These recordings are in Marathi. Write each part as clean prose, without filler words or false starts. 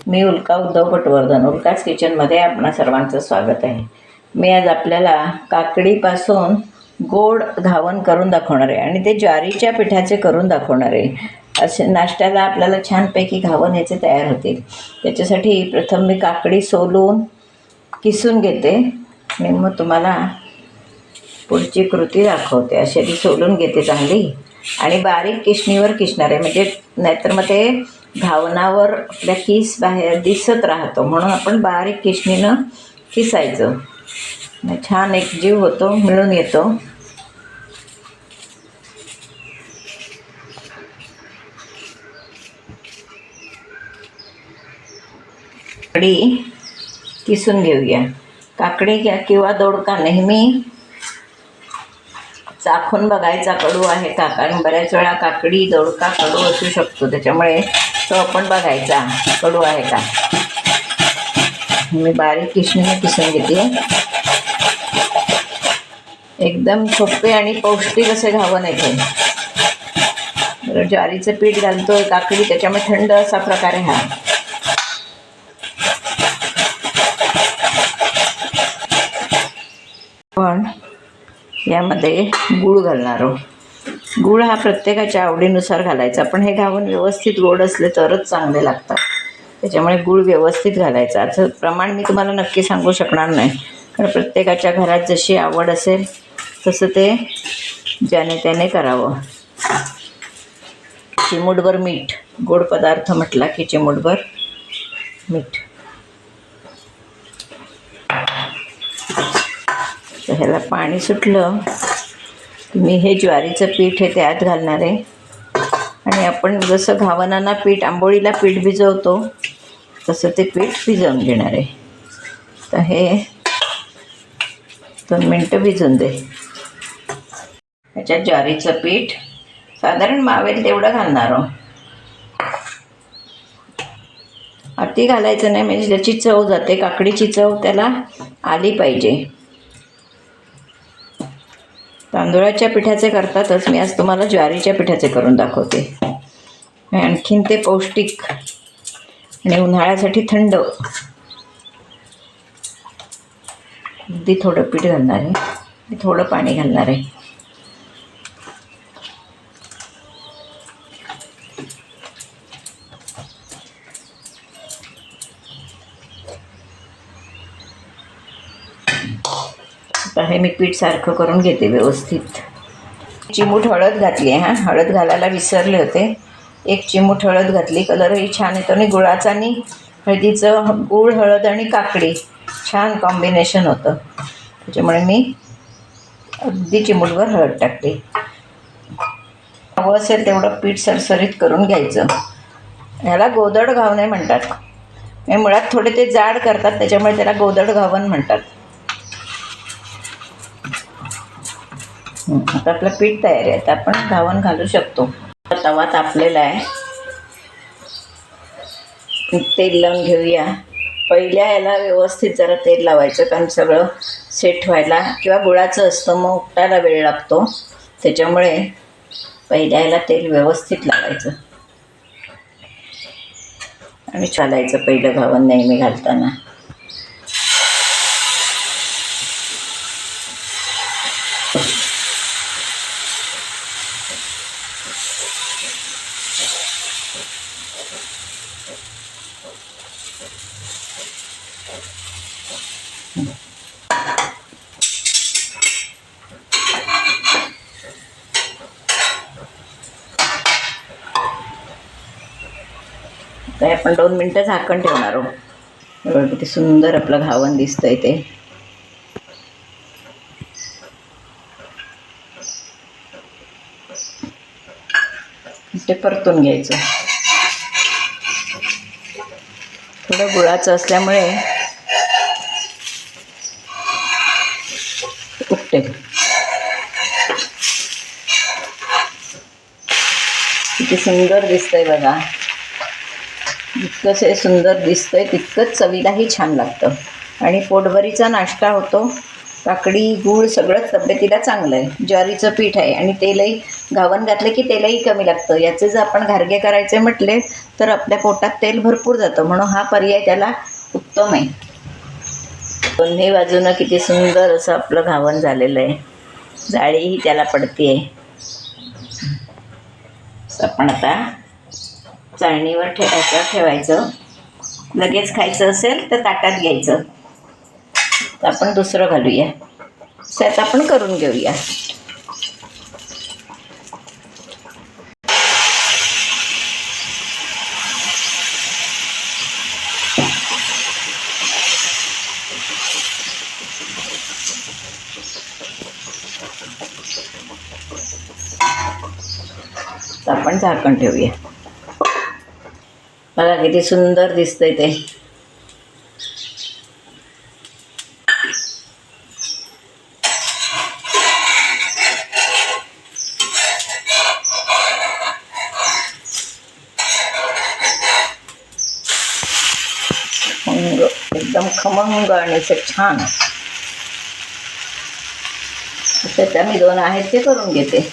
मी उल्का उद्धव पटवर्धन, उल्काच किचनमध्ये आपणा सर्वांचं स्वागत आहे. मी आज आपल्याला काकडीपासून गोड घावन करून दाखवणार आहे आणि ते ज्वारीच्या पिठाचे करून दाखवणार आहे. असे नाश्त्याला आपल्याला छानपैकी घावन याचे तयार होतील. त्याच्यासाठी प्रथम मी काकडी सोलून किसून घेते आणि मग तुम्हाला पुढची कृती दाखवते. अशी ती सोलून घेते चांगली आणि बारीक किसणीवर किसणार आहे, म्हणजे नाहीतर मग ते घावनावर आपल्या किस बाहेर दिसत राहतो, म्हणून आपण बारीक किसणीनं किसायचं. छान एकजीव होतो, मिळून येतो. काकडी किसून घेऊया. काकडी किंवा दोडका नेहमी चाखून बघायचा कडू आहे का, कारण बऱ्याच वेळा काकडी दोडका कडू असू शकतो, त्याच्यामुळे तो आपण बघायचा कडू आहे का. मी बारीक किसणीने किसून घेते. एकदम सोपे आणि पौष्टिक असे घावन येते. ज्वारीचं पीठ घालतोय, काकडी, त्याच्यामुळे थंड असा प्रकार आहे हा. पण यामध्ये गूळ घालणार आहोत. गूळ हा प्रत्येकाच्या आवडीनुसार घालायचा, पण हे घावन व्यवस्थित गोड असले तरच चांगले लागतात, त्याच्यामुळे गूळ व्यवस्थित घालायचा. असं प्रमाण मी तुम्हाला नक्की सांगू शकणार नाही, कारण प्रत्येकाच्या घरात जशी आवड असेल तसं ते ज्याने त्याने करावं. चिमूटभर मीठ, गोड पदार्थ म्हटला की चिमूटभर मीठ. तर ह्याला पाणी सुटलं की मी हे ज्वारीचं पीठ हे त्यात घालणार आहे आणि आपण जसं घावनांना पीठ, आंबोळीला पीठ भिजवतो तसं ते पीठ भिजवून घेणार आहे. तर हे 2 मिनटं भिजून दे. ह्याच्यात ज्वारीचं पीठ साधारण मावेल तेवढं घालणार आहोत. अति घालायचं नाही, म्हणजे त्याची चव जाते, काकडीची चव त्याला आली पाहिजे. तांदूळाच्या पिठाचे करतातच, मी आज तुम्हाला ज्वारीच्या पिठाचे करून दाखवते. आणखीन ते पौष्टिक आणि उन्हाळ्यासाठी थंड. अगदी थोडं पीठ घालणार आहे, थोडं पाणी घालणार आहे. आता हे मी पीठ सारखं करून घेते व्यवस्थित. चिमूट हळद घातली आहे. हळद घालायला विसरले होते. 1 चिमूट हळद घातली. कलरही छान येतो आणि गुळाचा आणि हळदीचं, गूळ, हळद आणि काकडी छान कॉम्बिनेशन होतं, त्याच्यामुळे मी अगदी चिमूटभर हळद टाकली. हवं असेल तेवढं पीठ सरसरीत करून घ्यायचं. ह्याला गोदड घावणे म्हणतात. मुळात थोडे ते जाड करतात, त्याच्यामुळे त्याला गोदड घावन म्हणतात. आता आपलं पीठ तयार आहे. आता आपण घावन घालू शकतो. तवा तापलेला आहे. तेल लावून घेऊया. पहिल्या याला व्यवस्थित जरा तेल लावायचं, कारण सगळं सेट व्हायला, किंवा गुळाचं असतं मग उपटायला वेळ लागतो, त्याच्यामुळे पहिल्या याला तेल व्यवस्थित लावायचं आणि चालायचं पहिलं घावन नेहमी घालताना. तर आपण 2 मिनटं झाकण ठेवणार आहोत. किती सुंदर आपलं घावन दिसतंय ते. ते परतून घ्यायचं. थोडं गुळाचं असल्यामुळे उठते. किती सुंदर दिसतंय बघा. जितकंच हे सुंदर दिसतंय तितकंच चवीलाही छान लागतं आणि पोटभरीचा नाश्ता होतो. काकडी गूळ सगळंच तब्येतीला चांगलं आहे. ज्वारीचं पीठ आहे आणि तेलही घावन घातलं की तेलही कमी लागतं. याचे जर आपण घारगे करायचे म्हटले तर आपल्या पोटात तेल भरपूर जातं, म्हणून हा पर्याय त्याला उत्तम आहे. दोन्ही बाजूनं किती सुंदर असं आपलं घावन झालेलं आहे. जाळीही त्याला पडते आहे. आपण आता चाळणीवर ठेवायचं. लगेच खायचं असेल तर ताटात घ्यायचं. तर आपण दुसरं घालूया. त्यात आपण करून घेऊया. तर आपण झाकण ठेवूया. बघा किती सुंदर दिसतंय ते. एकदम खमंग आणि असं छान. त्याच्या मी 2 आहेत ते करून घेते.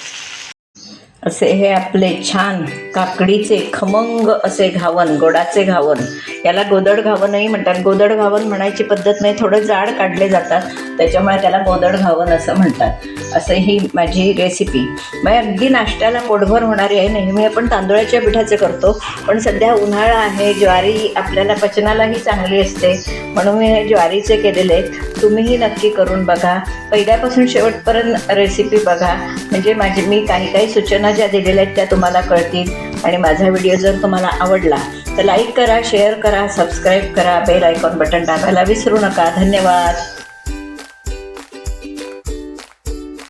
असे हे आपले छान काकडीचे खमंग असे घावन, गोडाचे घावन. याला गोदड घावनही म्हणतात. गोदड घावन म्हणायची पद्धत नाही, थोडं जाड काढले जातात, त्याच्यामुळे त्याला गोदड घावन असं म्हणतात. असं ही माझी रेसिपी. मग अगदी नाश्त्याला पोटभर होणारी आहे. नेहमी आपण तांदूळाच्या पिठाचे करतो, पण सध्या उन्हाळा आहे, ज्वारी आपल्याला पचनालाही चांगली असते, म्हणून मी हे ज्वारीचे केलेले आहेत. तुम्हीही नक्की करून बघा. पहिल्यापासून शेवटपर्यंत रेसिपी बघा, म्हणजे मी काही सूचना ज्या दिलेल्या आहेत त्या तुम्हाला कळतील. आणि माझा व्हिडिओ जर तुम्हाला आवडला तर लाईक करा, शेअर करा, सबस्क्राईब करा, बेल आयकॉन बटन दाबायला विसरू नका. धन्यवाद.